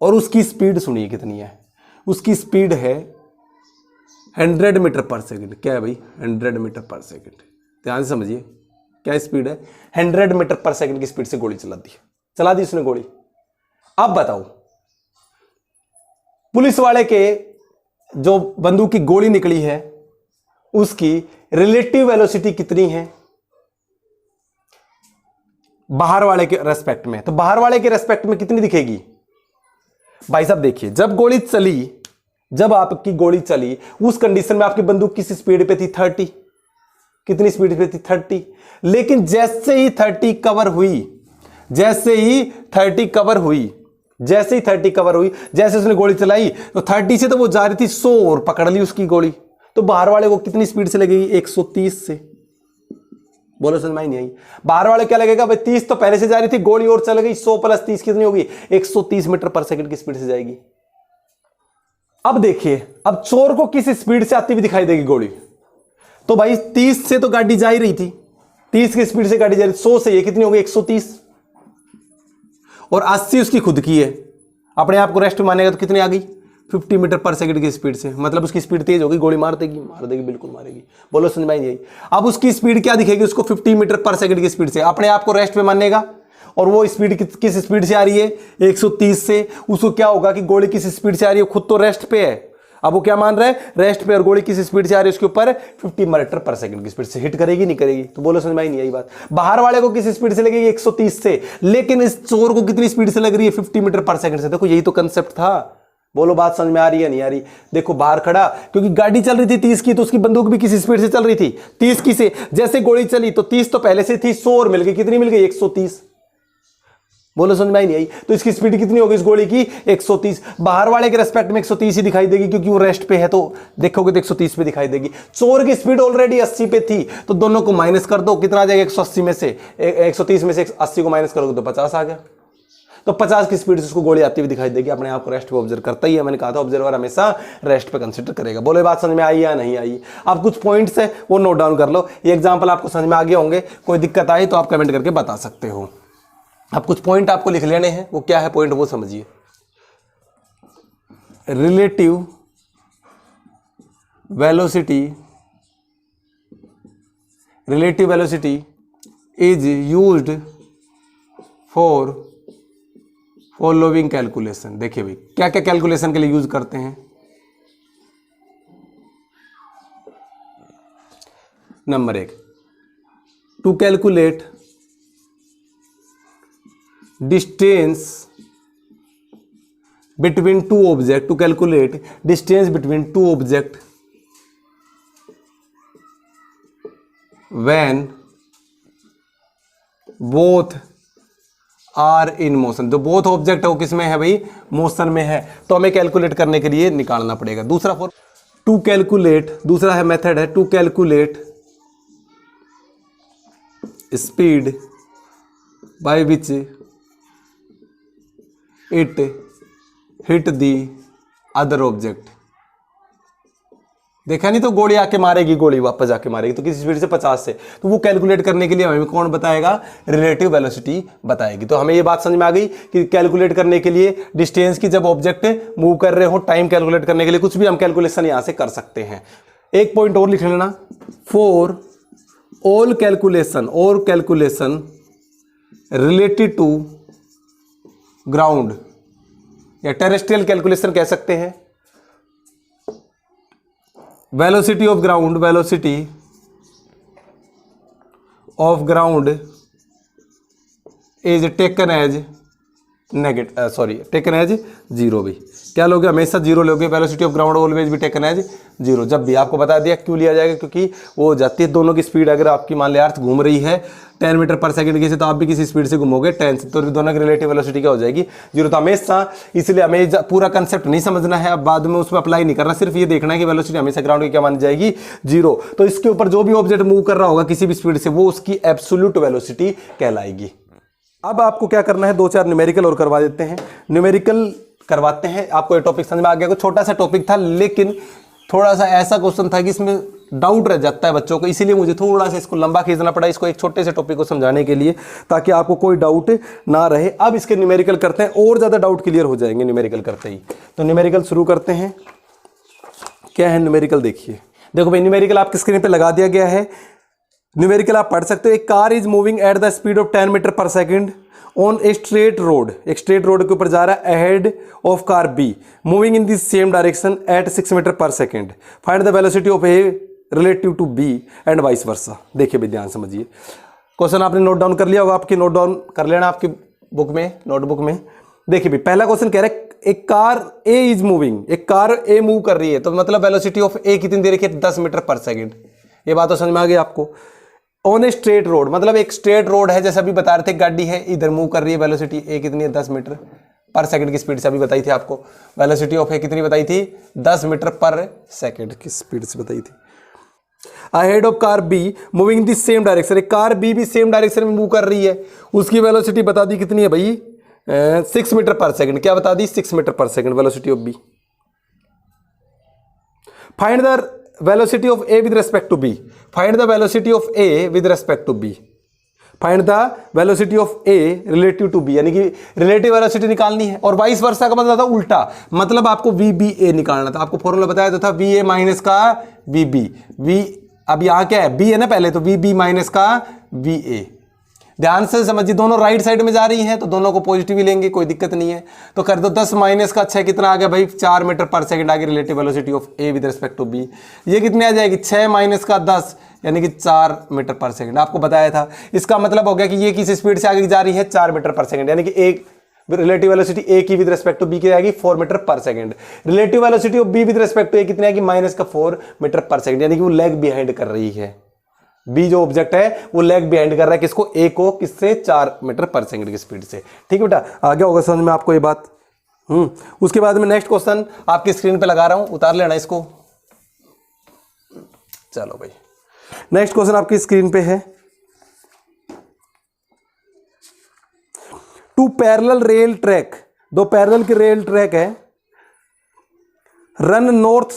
और उसकी स्पीड सुनिए कितनी है? उसकी स्पीड है 100 मीटर पर सेकंड। क्या है भाई? 100 मीटर पर सेकंड। ध्यान से समझिए क्या स्पीड है? 100 मीटर पर सेकंड की स्पीड से गोली चला दी उसने गोली। अब बताओ, पुलिस वाले के जो बंदूक की गोली निकली है उसकी रिलेटिव वेलोसिटी कितनी है बाहर वाले के रेस्पेक्ट में? तो बाहर वाले के रेस्पेक्ट में कितनी दिखेगी भाई साहब? देखिए जब गोली चली, जब आपकी गोली चली उस कंडीशन में आपकी बंदूक किस स्पीड पे थी? 30। कितनी स्पीड पे थी? 30। लेकिन जैसे ही 30 कवर हुई, जैसे ही 30 कवर हुई, जैसे उसने गोली चलाई तो 30 से तो वो जा रही थी 100 और पकड़ ली उसकी गोली, तो बाहर वाले को कितनी स्पीड से लगेगी? 130 से। बोलो समझ में नहीं आई? बाहर वाले क्या लगेगा भाई? 30 तो पहले से जा रही थी, गोली और चल गई, 100 प्लस 30 कितनी होगी? 130 मीटर पर सेकंड की स्पीड से जाएगी। अब देखिए, अब चोर को किस स्पीड से आती हुई दिखाई देगी गोली? तो भाई 30 से तो गाड़ी जा ही रही थी, 30 की स्पीड से गाड़ी जा रही थी, 100 से ये कितनी होगी? 130, और 80 उसकी खुद की है, अपने आप को रेस्ट मानेगा तो कितनी आ गई? 50 मीटर पर सेकंड की स्पीड से। मतलब उसकी स्पीड तेज होगी, गोली मार देगी, बिल्कुल मारेगी। बोलो समझ में आई? अब उसकी स्पीड क्या दिखेगी उसको? 50 मीटर पर सेकंड की स्पीड से अपने आप को रेस्ट पे मानेगा, और वो स्पीड किस स्पीड से आ रही है? 130 से। उसको क्या होगा कि गोली किस स्पीड से आ रही है? खुद तो रेस्ट पे है, अब वो क्या मान रहा है? रेस्ट पे, और गोली किस स्पीड से आ रही है उसके ऊपर? 50 मीटर पर सेकंड की स्पीड से। हिट करेगी नहीं करेगी? तो बोलो समझ में नहीं आई बात? बाहर वाले को किस स्पीड से लगेगी? 130 से, लेकिन इस चोर को कितनी स्पीड से लग रही है? 50 मीटर पर सेकंड से। देखो यही तो कंसेप्ट था। बोलो बात समझ में आ रही है नहीं आ रही? देखो बाहर खड़ा, क्योंकि गाड़ी चल रही थी 30 की, तो उसकी बंदूक भी किस स्पीड से चल रही थी? 30 की से। जैसे गोली चली तो 30 तो पहले से थी, 100 और मिल गई, कितनी मिल गई? 130। बोलो समझ में आई नहीं आई? तो इसकी स्पीड कितनी होगी इस गोली की? 130। बाहर वाले के रेस्पेक्ट में 130 ही दिखाई देगी, क्योंकि वो रेस्ट पे है, तो देखोगे तो 130 पे दिखाई देगी। चोर की स्पीड ऑलरेडी 80 पे थी, तो दोनों को माइनस कर दो, कितना आ जाएगा? 180 में से 130 में से 80 को माइनस करोगे तो 50 आ गया। तो 50 की स्पीड से उसको गोली आती हुई दिखाई देगी। अपने आप को रेस्ट पे ऑब्जर्व करता ही है, मैंने कहा था ऑब्जर्वर हमेशा रेस्ट पे कंसीडर करेगा। बोलो ये बात समझ में आई या नहीं आई? अब कुछ पॉइंट्स है वो नोट डाउन कर लो, ये एग्जांपल आपको समझ में आ गए होंगे। कोई दिक्कत आई तो आप कमेंट करके बता सकते हो। अब कुछ पॉइंट आपको लिख लेने हैं, वो क्या है पॉइंट वो समझिए। Relative velocity is used for following calculation. देखिए भाई क्या क्या कैलकुलेशन के लिए यूज करते हैं। Number 1, to calculate distance between two object, to calculate distance between two object when both are in motion. जो बोथ ऑब्जेक्ट है वो किस में है भाई? मोशन में है, तो हमें कैलकुलेट करने के लिए निकालना पड़ेगा। दूसरा फॉर टू कैलकुलेट, दूसरा है मेथड है to calculate speed by which it hit the other object. देखा नहीं, तो गोली आके मारेगी, गोली वापस आके मारेगी, तो किस स्पीड से? 50 से। तो वो कैलकुलेट करने के लिए हमें कौन बताएगा? रिलेटिव वेलोसिटी बताएगी। तो हमें ये बात समझ में आ गई कि कैलकुलेट करने के लिए डिस्टेंस की, जब ऑब्जेक्ट मूव कर रहे हो, टाइम कैलकुलेट करने के लिए कुछ भी हम कैलकुलेशन यहां से कर सकते हैं। एक पॉइंट और लिख लेना, for all calculation related to ground या टेरेस्ट्रियल कैलकुलेशन कह सकते हैं। Velocity of ground, velocity of ground is taken as taken as zero. भी क्या लोगे, हमेशा जीरो लोगे। वेलोसिटी ऑफ ग्राउंड ऑलवेज भी टेकन एज जीरो। जब भी आपको बता दिया क्यों लिया जाएगा, क्योंकि वो हो जाती है दोनों की स्पीड। अगर आपकी मान लिया अर्थ घूम रही है 10 मीटर पर सेकंड की से, तो आप भी किसी स्पीड से घूमोगे 10 से, तो दोनों की रिलेटिव वेलोसिटी क्या हो जाएगी, जीरो। तो हमेशा, इसलिए हमें पूरा कंसेप्ट नहीं समझना है, अब बाद में उसमें अप्लाई नहीं करना, सिर्फ ये देखना है कि वेलोसिटी हमेशा ग्राउंड की क्या मानी जाएगी, जीरो। तो इसके ऊपर जो भी ऑब्जेक्ट मूव कर रहा होगा किसी भी स्पीड से, वो उसकी एब्सोल्यूट वेलोसिटी कहलाएगी। अब आपको क्या करना है, 2-4 न्यूमेरिकल और करवा देते हैं। न्यूमेरिकल करवाते हैं, आपको ये टॉपिक समझ में आ गया। कोई छोटा सा टॉपिक था, लेकिन थोड़ा सा ऐसा क्वेश्चन था कि इसमें डाउट रह जाता है बच्चों को, इसीलिए मुझे थोड़ा सा इसको लंबा खींचना पड़ा, इसको एक छोटे से टॉपिक को समझाने के लिए, ताकि आपको कोई डाउट ना रहे। अब इसके न्यूमेरिकल करते हैं, और ज़्यादा डाउट क्लियर हो जाएंगे न्यूमेरिकल करते ही। तो न्यूमेरिकल शुरू करते हैं। क्या है न्यूमेरिकल, देखिए। देखो भाई, न्यूमेरिकल आपकी स्क्रीन पर लगा दिया गया है। न्यूमेरिकल आप पढ़ सकते हो। एक car is moving at the speed of 10 metre per second on a straight road. एक स्ट्रेट रोड के ऊपर जा रहा है ahead of car B, moving in the same direction at 6 metre per second. Find the velocity of A relative to B and vice versa. देखिए भाई, ध्यान समझिए। क्वेश्चन आपने नोट डाउन कर लिया होगा, आपकी नोट डाउन कर लेना आपकी बुक में, नोटबुक में। देखिए भाई, पहला क्वेश्चन कह रहा है एक कार ए इज मूविंग, एक कार ए मूव कर रही है, तो मतलब वेलोसिटी ऑफ ए कितनी दे रखी है, 10 मीटर पर सेकेंड। ये बात तो समझ में आ गई आपको। ऑन ए स्ट्रेट रोड, मतलब एक स्ट्रेट रोड है, जैसे अभी बता रहे थे, गाड़ी है इधर मूव कर रही है, वेलोसिटी ए कितनी है, 10 मीटर पर सेकंड की स्पीड से। अभी बताई थी आपको वेलोसिटी ऑफ ए कितनी बताई थी, 10 मीटर पर सेकंड की स्पीड से बताई थी। Ahead of car B moving the same direction, एक कार बी भी सेम डायरेक्शन में मूव कर रही है, उसकी वेलोसिटी बता दी कितनी है भाई, 6 मीटर पर सेकंड। क्या बता दी, 6 metre per second velocity of B. Find the velocity of A with respect to B. Find the velocity of A with respect to B. Find the velocity of A relative to B, यानी कि relative velocity निकालनी है। और vice versa का मतलब था उल्टा, मतलब आपको VBA निकालना था। आपको फॉर्मूला बताया तो था VA माइनस का VB। अब यहाँ क्या है, B है ना पहले, तो VB माइनस का VA। ध्यान से समझिए, दोनों राइट साइड में जा रही हैं, तो दोनों को पॉजिटिव ही लेंगे, कोई दिक्कत नहीं है। तो कर दो 10 माइनस का 6 कितना आ गया भाई, 4 मीटर पर सेकंड आ गई relative velocity of A with respect to B. ये कितनी आ जाएगी, 6 माइनस का 10 यानी कि 4 मीटर पर सेकंड। आपको बताया था, इसका मतलब हो गया कि ये किस स्पीड से आगे जा रही है, 4 मीटर पर सेकंड, यानी कि एक रिलेटिव वेलोसिटी ए की विद रिस्पेक्ट टू बी की आएगी 4 metre per second. Relative velocity of B with respect to A कितनी आएगी, माइनस का 4 मीटर पर सेकंड, यानी कि वो लैग बिहाइंड कर रही है। बी जो ऑब्जेक्ट है वो लैग बिहाइंड कर रहा है किसको, ए को, किससे, 4 मीटर पर सेकंड की स्पीड से। ठीक है बेटा, आ गया होगा समझ में आपको ये बात। उसके बाद में नेक्स्ट क्वेश्चन आपकी स्क्रीन पे लगा रहा हूं, उतार लेना इसको। चलो भाई, नेक्स्ट क्वेश्चन आपकी स्क्रीन पे है। Two parallel rail track, 2 parallel के रेल ट्रैक है, run north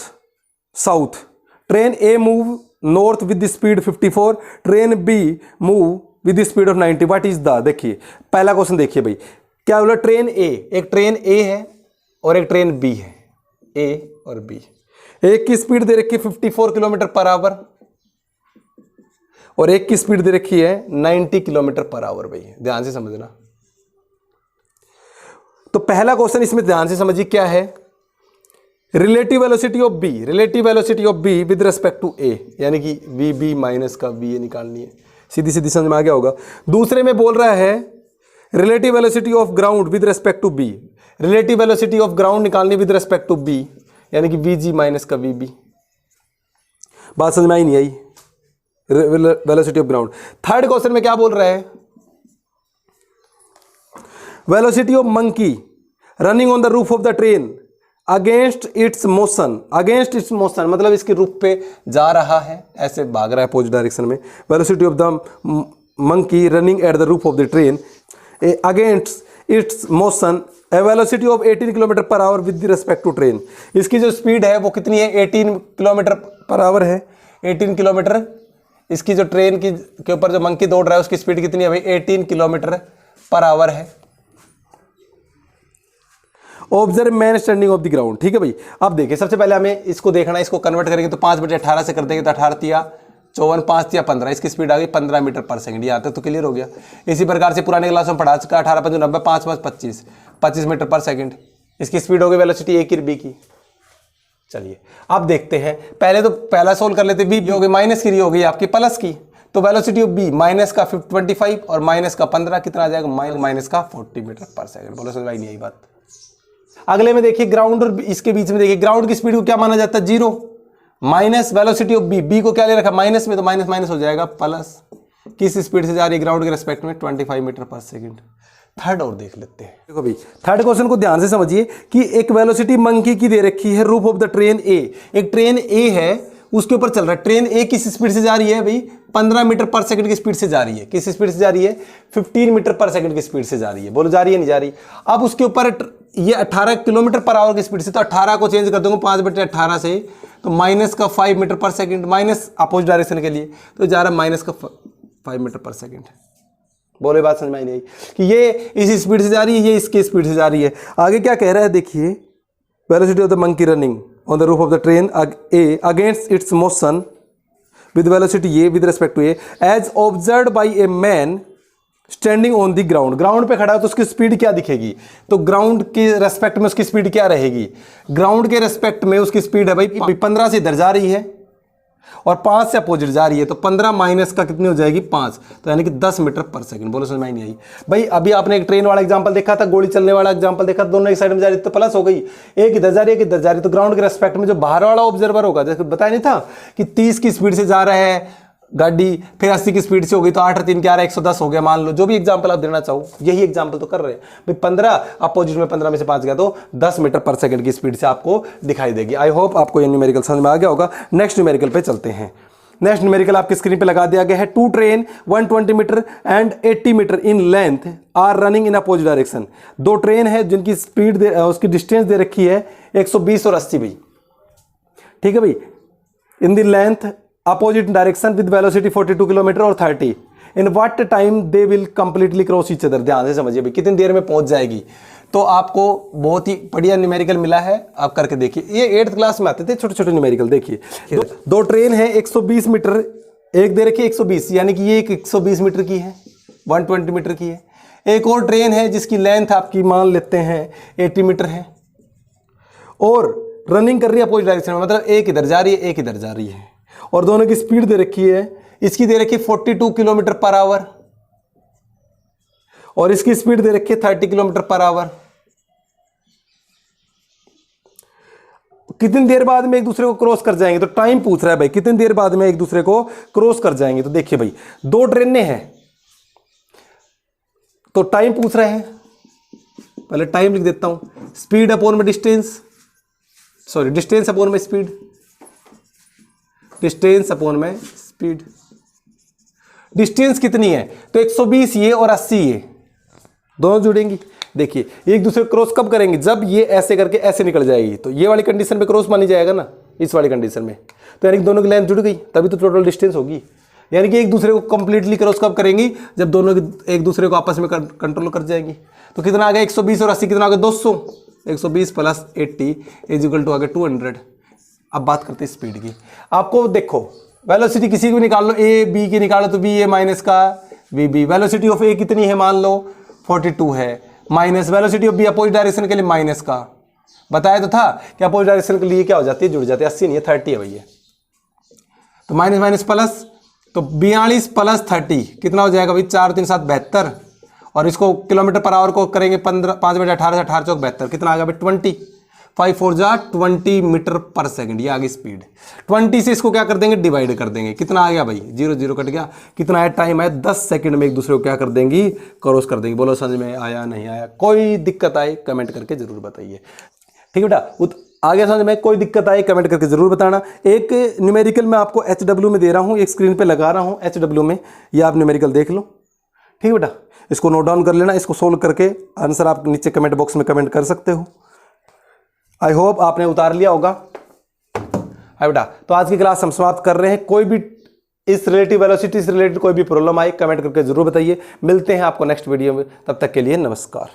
south, train A move north with the speed 54, train B move with the speed of 90, what is the. देखिए पहला क्वेश्चन देखिए भाई, क्या बोला, ट्रेन ए, एक ट्रेन ए है और एक ट्रेन बी है, ए और बी। एक की स्पीड दे रखी है 54 किलोमीटर पर आवर और एक की स्पीड दे रखी है 90 किलोमीटर पर आवर। भाई ध्यान से समझना। तो पहला क्वेश्चन इसमें ध्यान से समझिए क्या है, relative velocity of B, relative velocity of B with respect to A, यानी कि वी बी माइनस का वी ए निकालनी है। सीधी सीधी समझ में आ गया होगा। दूसरे में बोल रहा है relative velocity of ground with respect to B, relative velocity of ground निकालनी विद रिस्पेक्ट टू बी, यानी कि वी जी माइनस का वी बी। बात समझ में आई नहीं आई, velocity of ground. Third question में क्या बोल रहा है, velocity of monkey running on the roof of the train against its motion, against its motion मतलब इसके रूप पे जा रहा है, ऐसे भाग रहा है अपोजिट डायरेक्शन में। Velocity of the monkey running at the roof of the train against its motion a velocity of 18 kilometer per hour with respect to train. इसकी जो स्पीड है वो कितनी है, 18 किलोमीटर पर आवर है, 18 किलोमीटर। इसकी जो ट्रेन की के ऊपर जो मंकी दौड़ रहा है उसकी स्पीड कितनी है भाई, 18 किलोमीटर पर आवर है। Observe man standing of the ground. ठीक है भाई, अब देखिए सबसे पहले हमें इसको देखना है, इसको कन्वर्ट करेंगे तो 5/18 से कर देंगे तो 18 तिया 54, 5 तिया 15, इसकी स्पीड आ गई 15 मीटर पर सेकंड। यहाँ तक तो क्लियर हो गया। इसी प्रकार से पुराने क्लास में पढ़ा चुका, 18 5 90, 5 5 25, 25 मीटर पर सेकंड। इसकी स्पीड होगी वेलोसिटी ए की बी की। चलिए अब देखते हैं, पहले तो पहला सोल्व कर लेते। बी होगी माइनस की, होगी आपकी प्लस की, तो वेलोसिटी ऑफ बी माइनस का 25 और माइनस का 15 कितना आ जाएगा, माइनस का 40 मीटर पर सेकंड। बोलो समझ आई नहीं यही बात। अगले में देखिए ग्राउंड और इसके बीच में देखिए, ग्राउंड की स्पीड को क्या माना जाता है, 0 minus velocity of B, B को क्या ले रखा माइनस में, तो माइनस माइनस हो जाएगा प्लस। किस स्पीड से जा रही है ग्राउंड के रेस्पेक्ट में, 25 मीटर पर सेकंड। थर्ड और देख लेते हैं। देखो भाई थर्ड क्वेश्चन को ध्यान से समझिए कि एक वेलोसिटी मंकी की दे रखी है रूफ ऑफ द ट्रेन ए। एक ट्रेन ए है, उसके ऊपर चल रहा है। ट्रेन ए किस स्पीड से जा रही है भाई, 15 मीटर पर सेकंड की स्पीड से जा रही है। किस स्पीड से जा रही है, 15 मीटर पर सेकंड की स्पीड से जा रही है। बोलो जा रही है नहीं जा रही। अब उसके ऊपर ये 18 किलोमीटर पर आवर की स्पीड से, तो 18 को चेंज कर दूंगा 5/18 से, तो माइनस का 5 metre per second, minus opposite direction के लिए, तो जा रहा है माइनस का 5 मीटर पर सेकंड। बोले बात समझ में आई नहीं कि ये इस स्पीड से जा रही है, ये इसकी स्पीड से जा रही है। आगे क्या कह रहा है देखिए, velocity of the monkey running on the roof of the train a against its motion with velocity a with respect to a as observed by a man standing on the ground. Ground पे खड़ा है तो उसकी speed क्या दिखेगी, तो ground के respect में उसकी स्पीड क्या रहेगी, ग्राउंड के रेस्पेक्ट में उसकी स्पीड है भाई 15 से इधर जा रही है और 5 से अपोजिट जा रही है, तो 15 माइनस का कितनी हो जाएगी 5, तो यानी कि 10 मीटर पर सेकंड। बोलो समझ में नहीं आई भाई। अभी आपने एक ट्रेन वाला एग्जांपल देखा था, गोली चलने वाला एग्जांपल देखा, दोनों एक साइड में जा रही तो प्लस हो गई, एक इधर जा रही है एक इधर जा रही है, तो ग्राउंड के रेस्पेक्ट में जो बाहर वाला ऑब्जर्वर होगा, जैसे बताया नहीं था कि 30 की स्पीड से जा रहा है गाड़ी, फिर 80 की स्पीड से हो गई, तो 8 और 3 क्या रहा है 110 हो गया, मान लो जो भी एग्जांपल आप देना चाहो, यही एग्जांपल तो कर रहे हैं भाई। 15 अपोजिट में 15 में से 5 गया तो 10 मीटर पर सेकंड की स्पीड से आपको दिखाई देगी। आई होप आपको ये न्यूमेरिकल समझ में आ गया होगा। नेक्स्ट न्यूमेरिकल पे चलते हैं। नेक्स्ट न्यूमेरिकल आपकी स्क्रीन पे लगा दिया गया है। 2 train 120 meter and 80 meter in length are running in opposite direction. 2 train है जिनकी स्पीड उसकी डिस्टेंस दे रखी है 120 और 80 भाई, ठीक है भाई, in the length opposite direction with velocity 42 kilometre और 30। In what time they will completely cross each other. ध्यान से समझिए भाई, कितनी देर में पहुंच जाएगी। तो आपको बहुत ही बढ़िया न्यूमेरिकल मिला है, आप करके देखिए। ये 8th क्लास में आते थे छोटे छोटे न्यूमेरिकल। देखिए दो ट्रेन है 120 मीटर, एक दे रखी 120, यानी कि ये एक 120 मीटर की है, 120 मीटर की है। एक और ट्रेन है जिसकी लेंथ आपकी मान लेते हैं 80 मीटर है और रनिंग कर रही है अपोजिट डायरेक्शन में, मतलब एक इधर जा रही है एक इधर जा रही है, और दोनों की स्पीड दे रखी है। इसकी दे रखी है 42 किलोमीटर पर आवर और इसकी स्पीड दे रखी है 30 किलोमीटर पर आवर। कितनी देर बाद में एक दूसरे को क्रॉस कर जाएंगे, तो टाइम पूछ रहा है भाई, कितनी देर बाद में एक दूसरे को क्रॉस कर जाएंगे। तो देखिए भाई 2 ट्रेनें हैं तो टाइम पूछ रहे हैं, पहले टाइम लिख देता हूं, स्पीड अपोन में डिस्टेंस, सॉरी डिस्टेंस अपोन में स्पीड, डिस्टेंस अपोन में स्पीड। डिस्टेंस कितनी है, तो 120 ये और 80 ये दोनों जुड़ेंगी। देखिए एक दूसरे को क्रॉस कब करेंगे, जब ये ऐसे करके ऐसे निकल जाएगी, तो ये वाली कंडीशन पे क्रॉस मानी जाएगा ना, इस वाली कंडीशन में, तो यानी कि दोनों की लेंथ जुड़ गई, तभी तो टोटल डिस्टेंस होगी। यानी कि एक दूसरे को कंप्लीटली क्रॉस कब करेंगी, जब दोनों एक दूसरे को आपस में कंट्रोल कर जाएंगी। तो कितना आ गया 120 और 80 कितना आ गया 200, 120 प्लस 80 इज इक्वल टू आ गया 200। अब बात करते हैं स्पीड की। आपको देखो वेलोसिटी किसी को निकाल लो, ए बी की निकालो तो बी ए माइनस का V B. Velocity of A कितनी है मान लो 42 है, minus velocity of B opposite direction के लिए माइनस का, बताया तो था कि अपोजिट डायरेक्शन के लिए क्या हो जाती है, जुड़ जाती है, 80 नहीं है 30 है भैया, तो माइनस माइनस प्लस, तो 42 प्लस 30 कितना हो जाएगा भाई 4 3 7 72, और इसको किलोमीटर पर आवर को करेंगे 5/18 से 18 चौक 72, कितना आ गया भाई 20, 5 4 जा 20 मीटर पर सेकंड, ये आ गई स्पीड। 20 से इसको क्या कर देंगे डिवाइड कर देंगे, कितना आ गया भाई 0 0 कट गया, कितना है टाइम है 10 सेकंड में एक दूसरे को क्या कर देंगी क्रॉस कर देंगी। बोलो समझ में आया नहीं आया, कोई दिक्कत आए कमेंट करके जरूर बताइए, ठीक है बेटा। आगे समझ में कोई दिक्कत आए कमेंट करके जरूर बताना। एक न्यूमेरिकल मैं आपको HW में दे रहा हूँ, एक स्क्रीन पे लगा रहा हूँ HW में, ये आप न्यूमेरिकल देख लो, ठीक है बेटा। इसको नोट डाउन कर लेना, इसको सोल्व करके आंसर आप नीचे कमेंट बॉक्स में कमेंट कर सकते हो। आई होप आपने उतार लिया होगा। हाय बेटा, तो आज की क्लास हम समाप्त कर रहे हैं। कोई भी इस रिलेटिव वेलोसिटी से रिलेटेड कोई भी प्रॉब्लम आए कमेंट करके जरूर बताइए। मिलते हैं आपको नेक्स्ट वीडियो में, तब तक के लिए नमस्कार।